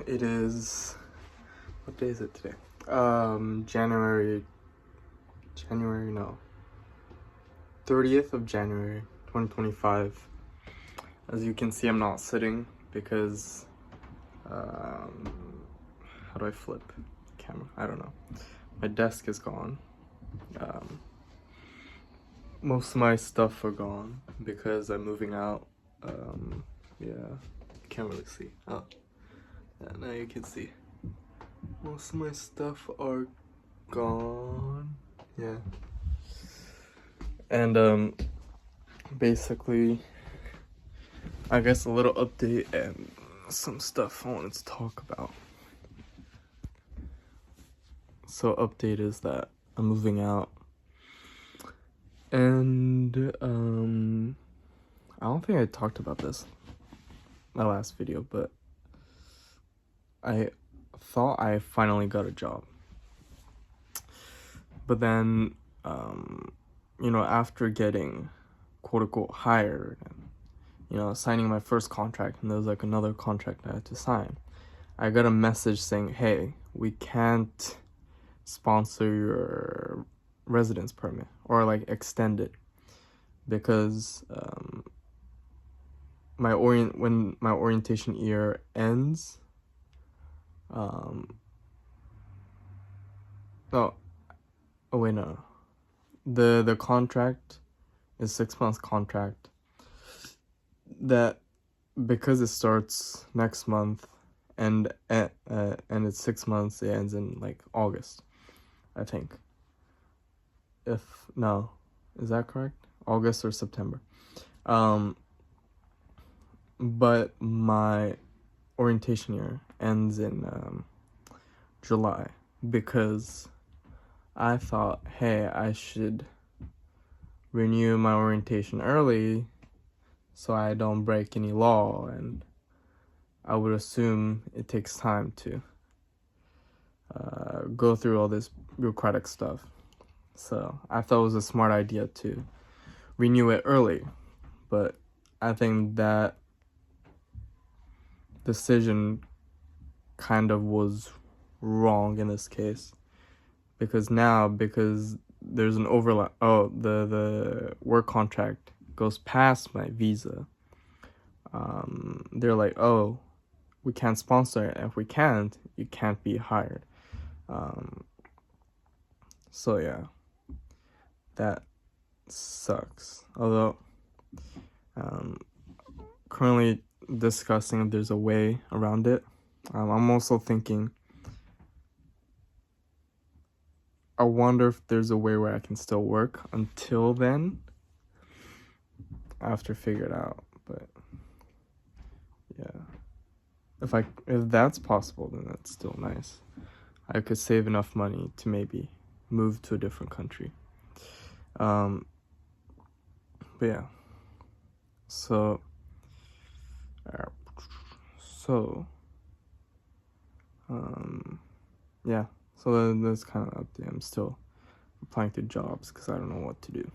It is, what day is it today? January, no, 30th of January, 2025. As you can see, I'm not sitting because, how do I flip camera? I don't know. My desk is gone. Most of my stuff are gone because I'm moving out. Yeah, can't really see. Oh, yeah, now you can see. Most of my stuff are gone. Yeah. And basically, I guess a little update and some stuff I wanted to talk about. So update is that I'm moving out, and I don't think I talked about this in my last video, but I thought I finally got a job. But then, after getting quote unquote hired and, signing my first contract, and there was like another contract I had to sign, I got a message saying, hey, we can't sponsor your residence permit or like extend it because when my orientation year ends, the contract is 6 months contract that, because it starts next month and it's 6 months, it ends in like August, I think. Is that correct? August or September. But my orientation year ends in July because I thought, hey, I should renew my orientation early so I don't break any law, and I would assume it takes time to go through all this bureaucratic stuff. So I thought it was a smart idea to renew it early, but I think that decision kind of was wrong in this case, because there's an overlap. The work contract goes past my visa. They're like, oh, we can't sponsor it. If we can't, you can't be hired. So yeah, that sucks. Although, currently discussing if there's a way around it. I'm also thinking, I wonder if there's a way where I can still work until then. I have to figure it out, but yeah. If that's possible, then that's still nice. I could save enough money to maybe move to a different country. But yeah. So yeah. So that's kind of update. I'm still applying to jobs because I don't know what to do.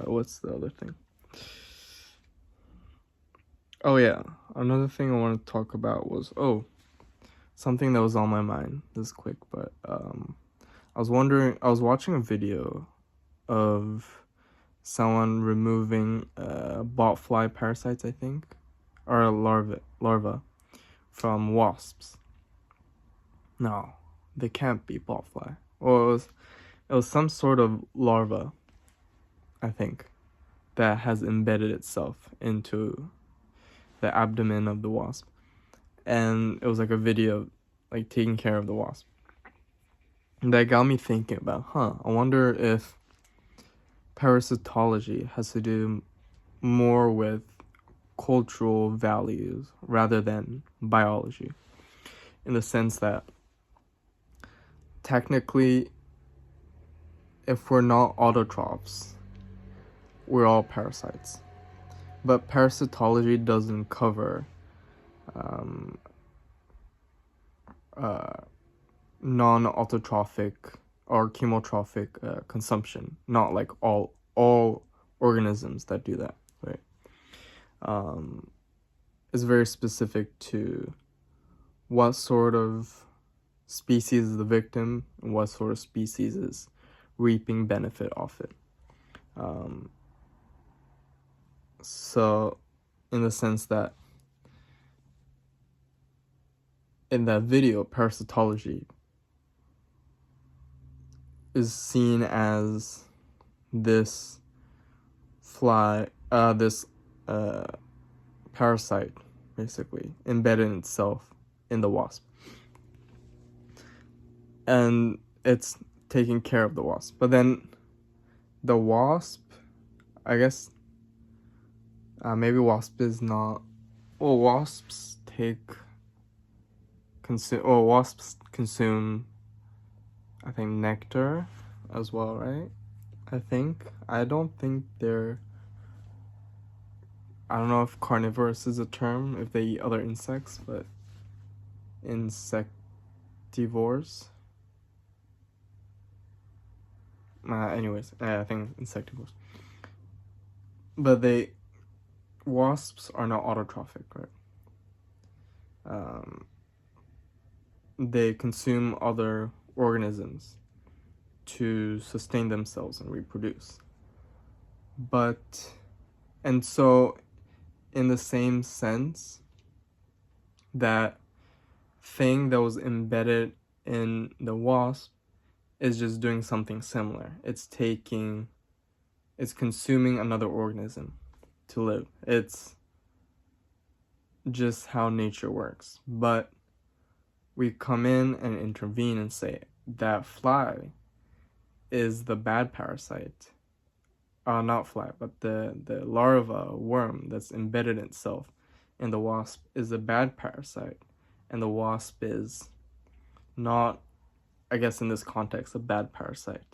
What's the other thing? Oh yeah, another thing I want to talk about was something that was on my mind. This is quick, but I was watching a video of someone removing botfly parasites, I think, or larva from wasps. No, they can't be botfly. Well, it was some sort of larva, I think, that has embedded itself into the abdomen of the wasp, and it was like a video like taking care of the wasp. And that got me thinking about, I wonder if parasitology has to do more with cultural values rather than biology, in the sense that technically, if we're not autotrophs, we're all parasites. But parasitology doesn't cover non-autotrophic or chemotrophic consumption, not like all organisms that do that, right? Is very specific to what sort of species is the victim and what sort of species is reaping benefit off it. So in the sense that in that video, Parasitology is seen as this parasite, basically, embedded in itself in the wasp. And it's taking care of the wasp. But then the wasp, I guess, maybe wasp is not... Well, wasps consume, I think, nectar as well, right? I don't think they're... I don't know if carnivorous is a term, if they eat other insects, but insectivores. Anyways, I think insectivores. But wasps are not autotrophic, right? They consume other organisms to sustain themselves and reproduce. And so, in the same sense, that thing that was embedded in the wasp is just doing something similar. It's consuming another organism to live. It's just how nature works. But we come in and intervene and say that fly is the bad parasite. Not fly, but the larva worm that's embedded itself in the wasp is a bad parasite. And the wasp is not, I guess in this context, a bad parasite.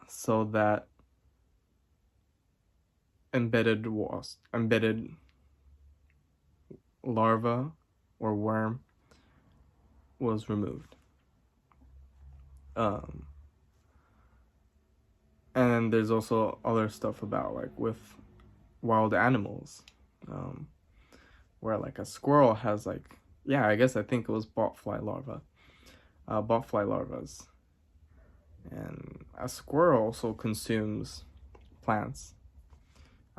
So that embedded larva or worm was removed. And then there's also other stuff about, like, with wild animals, where, like, a squirrel has, like, I think it was botfly larvas. And a squirrel also consumes plants.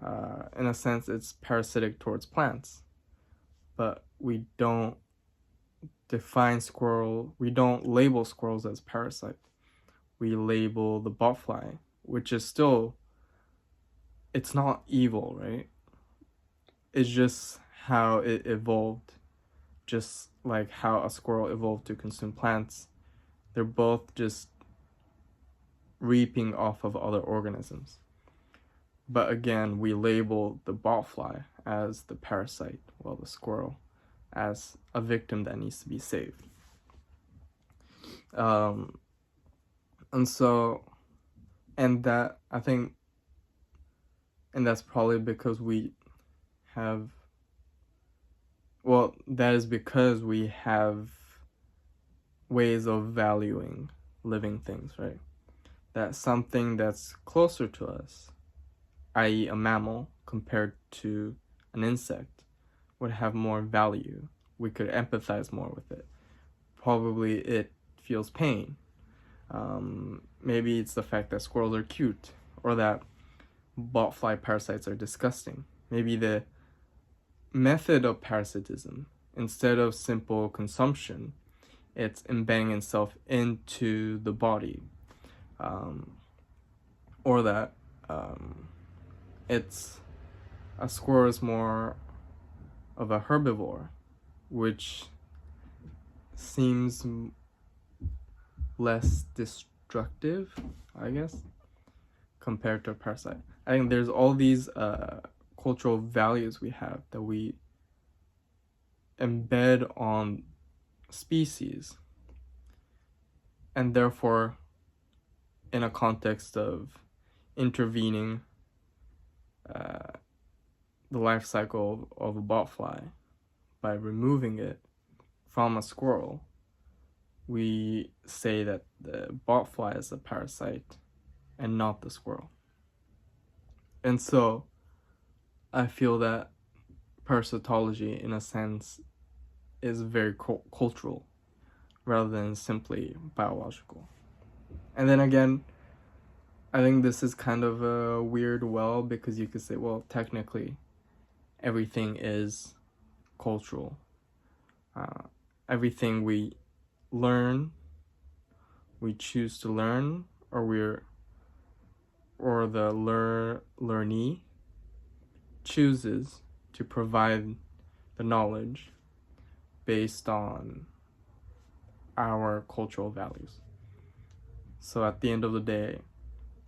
In a sense, it's parasitic towards plants. But we don't label squirrels as parasite. We label the botfly, which is still, it's not evil, right? It's just how it evolved. Just like how a squirrel evolved to consume plants. They're both just reaping off of other organisms. But again, we label the botfly as the parasite, while the squirrel as a victim that needs to be saved. And that's probably because that is because we have ways of valuing living things, right? That something that's closer to us, i.e. a mammal compared to an insect, would have more value. We could empathize more with it. Probably it feels pain. Maybe it's the fact that squirrels are cute, or that botfly parasites are disgusting. Maybe the method of parasitism, instead of simple consumption, it's embedding itself into the body. Or that a squirrel is more of a herbivore, which seems less destructive, I guess, compared to a parasite. I think there's all these cultural values we have that we embed on species, and therefore, in a context of intervening the life cycle of a botfly by removing it from a squirrel, we say that the botfly is a parasite and not the squirrel. And so I feel that parasitology, in a sense, is very cultural rather than simply biological. And then again, I think this is kind of a weird well, because you could say, well, technically, everything is cultural. Everything we learn, we choose to learn, or the learnee chooses to provide the knowledge based on our cultural values. So at the end of the day,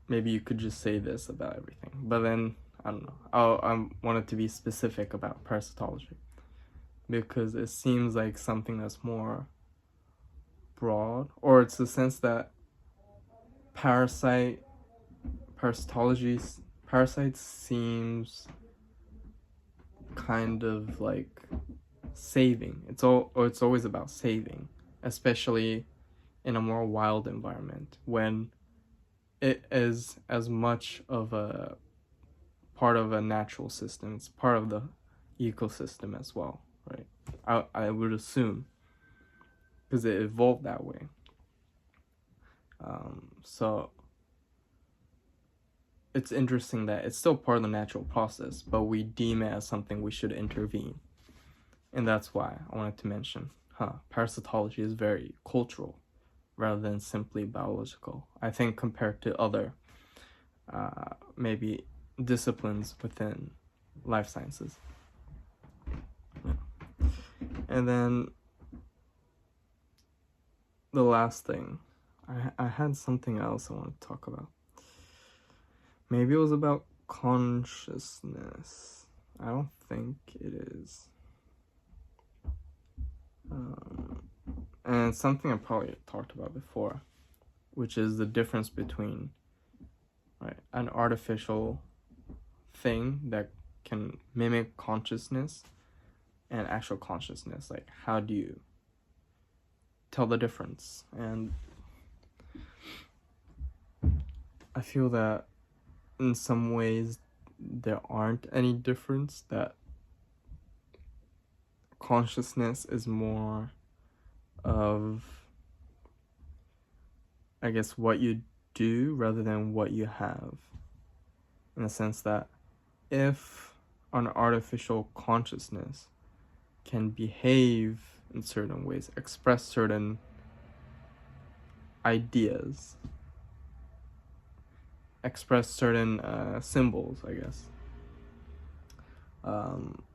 maybe you could just say this about everything. But then, I don't know. I wanted to be specific about parasitology, because it seems like something that's more broad, or it's the sense that parasites seems kind of like saving. It's always about saving, especially in a more wild environment, when it is as much of a part of a natural system. It's part of the ecosystem as well, right? I would assume, because it evolved that way. So it's interesting that it's still part of the natural process, but we deem it as something we should intervene. And that's why I wanted to mention, parasitology is very cultural rather than simply biological. I think compared to other maybe disciplines within life sciences. Yeah. And then the last thing, I had something else I wanted to talk about. Maybe it was about consciousness. I don't think it is. And it's something I probably talked about before, which is the difference between, right, an artificial thing that can mimic consciousness and actual consciousness. Like, how do you tell the difference? And I feel that in some ways there aren't any difference, that consciousness is more of, I guess, what you do rather than what you have, in the sense that if an artificial consciousness can behave in certain ways, express certain ideas, express certain symbols, I guess,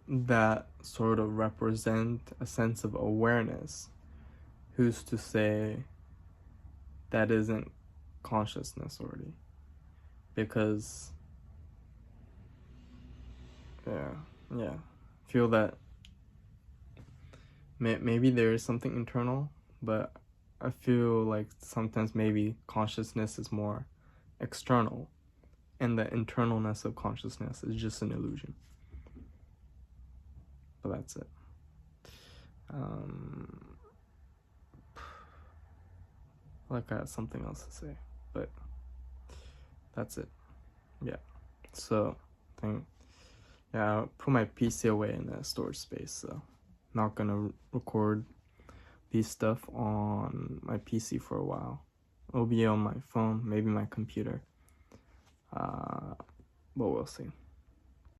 that sort of represent a sense of awareness, who's to say that isn't consciousness already? Because yeah, feel that maybe there is something internal, but I feel like sometimes maybe consciousness is more external, and the internalness of consciousness is just an illusion. But that's it. Like I had something else to say, but that's it. Yeah. So I put my PC away in the storage space, so not gonna record these stuff on my PC for a while. It'll be on my phone, maybe my computer. But we'll see.